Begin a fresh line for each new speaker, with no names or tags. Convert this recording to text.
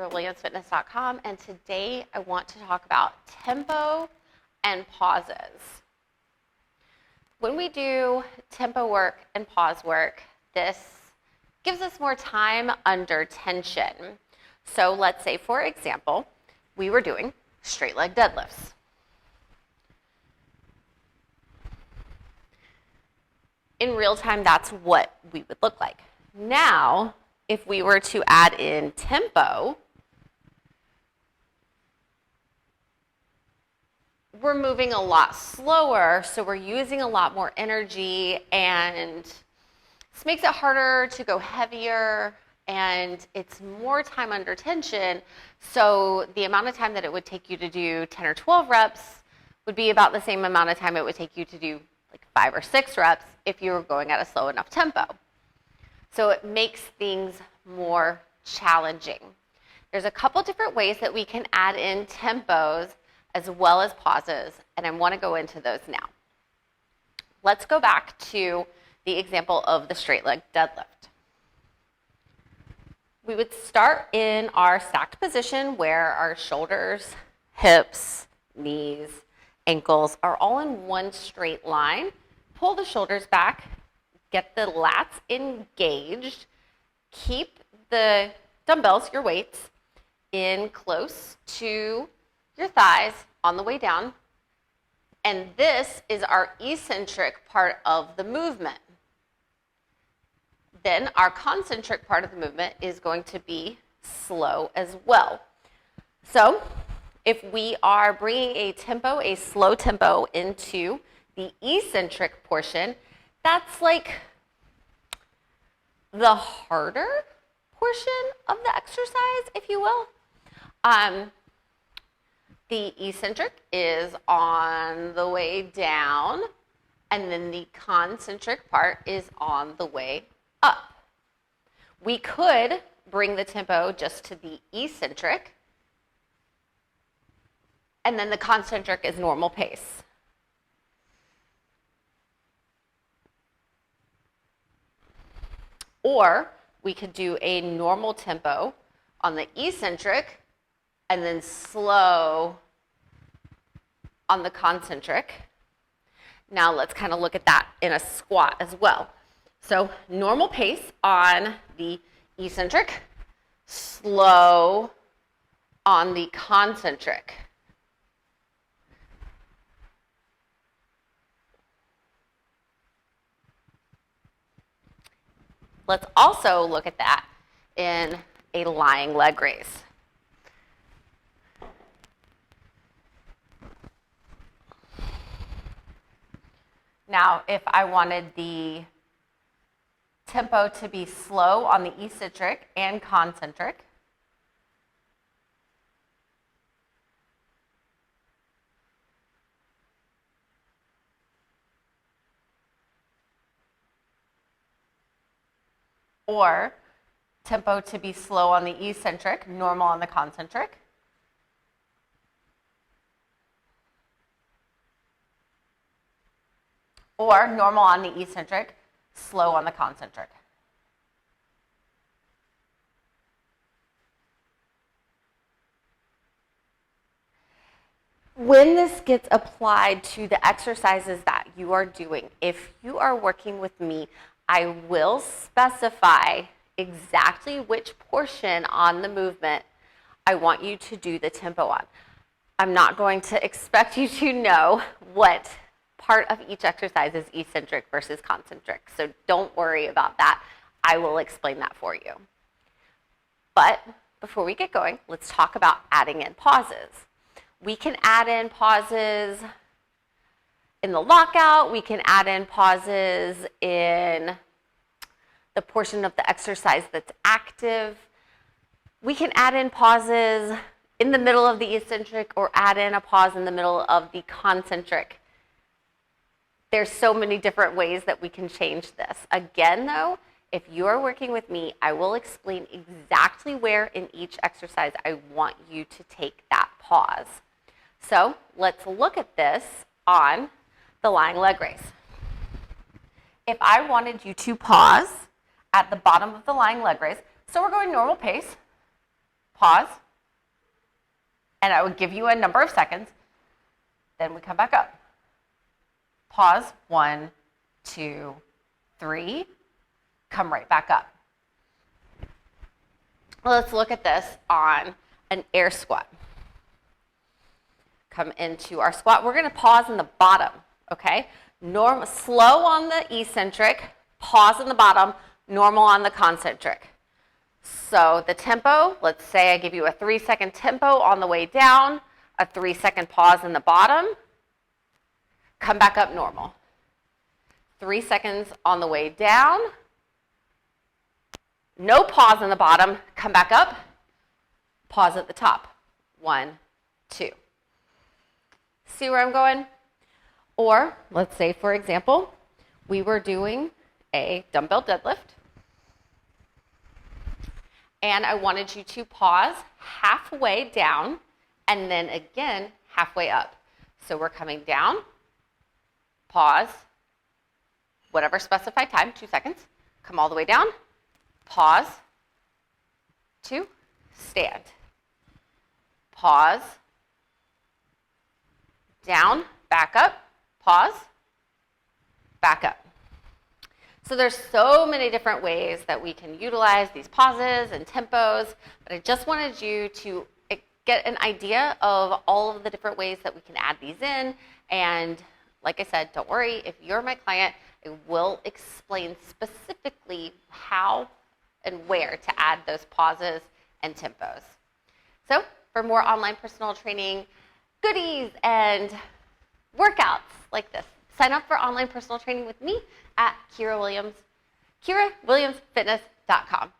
KyraWilliamsFitness.com, and today I want to talk about tempo and pauses. When we do tempo work and pause work, this gives us more time under tension. So let's say, for example, we were doing straight leg deadlifts. In real time, that's what we would look like. Now, if we were to add in tempo, we're moving a lot slower, so we're using a lot more energy, and this makes it harder to go heavier, and it's more time under tension. So the amount of time that it would take you to do 10 or 12 reps would be about the same amount of time it would take you to do like 5 or 6 reps if you were going at a slow enough tempo. So it makes things more challenging. There's a couple different ways that we can add in tempos as well as pauses, and I want to go into those now. Let's go back to the example of the straight leg deadlift. We would start in our stacked position where our shoulders, hips, knees, ankles are all in one straight line. Pull the shoulders back, get the lats engaged, keep the dumbbells, your weights, in close to your thighs on the way down. And this is our eccentric part of the movement. Then our concentric part of the movement is going to be slow as well. So if we are bringing a slow tempo into the eccentric portion, that's like the harder portion of the exercise, if you will. The eccentric is on the way down, and then the concentric part is on the way up. We could bring the tempo just to the eccentric, and then the concentric is normal pace. Or we could do a normal tempo on the eccentric and then slow on the concentric. Now let's kind of look at that in a squat as well. So normal pace on the eccentric, slow on the concentric. Let's also look at that in a lying leg raise. Now, if I wanted the tempo to be slow on the eccentric and concentric, or tempo to be slow on the eccentric, normal on the concentric, or normal on the eccentric, slow on the concentric. When this gets applied to the exercises that you are doing, if you are working with me, I will specify exactly which portion on the movement I want you to do the tempo on. I'm not going to expect you to know what part of each exercise is eccentric versus concentric, so don't worry about that. I will explain that for you. But before we get going, let's talk about adding in pauses. We can add in pauses in the lockout. We can add in pauses in the portion of the exercise that's active. We can add in pauses in the middle of the eccentric or add in a pause in the middle of the concentric. There's so many different ways that we can change this. Again, though, if you're working with me, I will explain exactly where in each exercise I want you to take that pause. So let's look at this on the lying leg raise. If I wanted you to pause at the bottom of the lying leg raise, so we're going normal pace, pause, and I would give you a number of seconds. Then we come back up. Pause, 1, 2, 3, come right back up. Let's look at this on an air squat. Come into our squat. We're going to pause in the bottom, okay? Slow on the eccentric, pause in the bottom, normal on the concentric. So the tempo, let's say I give you a 3-second tempo on the way down, a 3-second pause in the bottom, come back up normal. 3 seconds on the way down, no pause in the bottom, come back up, pause at the top. 1, 2. See where I'm going? Or let's say, for example, we were doing a dumbbell deadlift, and I wanted you to pause halfway down and then again halfway up. So we're coming down, pause, whatever specified time, 2 seconds, come all the way down, pause, 2, stand, pause, down, back up, pause, back up. So there's so many different ways that we can utilize these pauses and tempos, but I just wanted you to get an idea of all of the different ways that we can add these in. And like I said, don't worry, if you're my client, I will explain specifically how and where to add those pauses and tempos. So for more online personal training goodies and workouts like this, sign up for online personal training with me at KyraWilliamsFitness.com.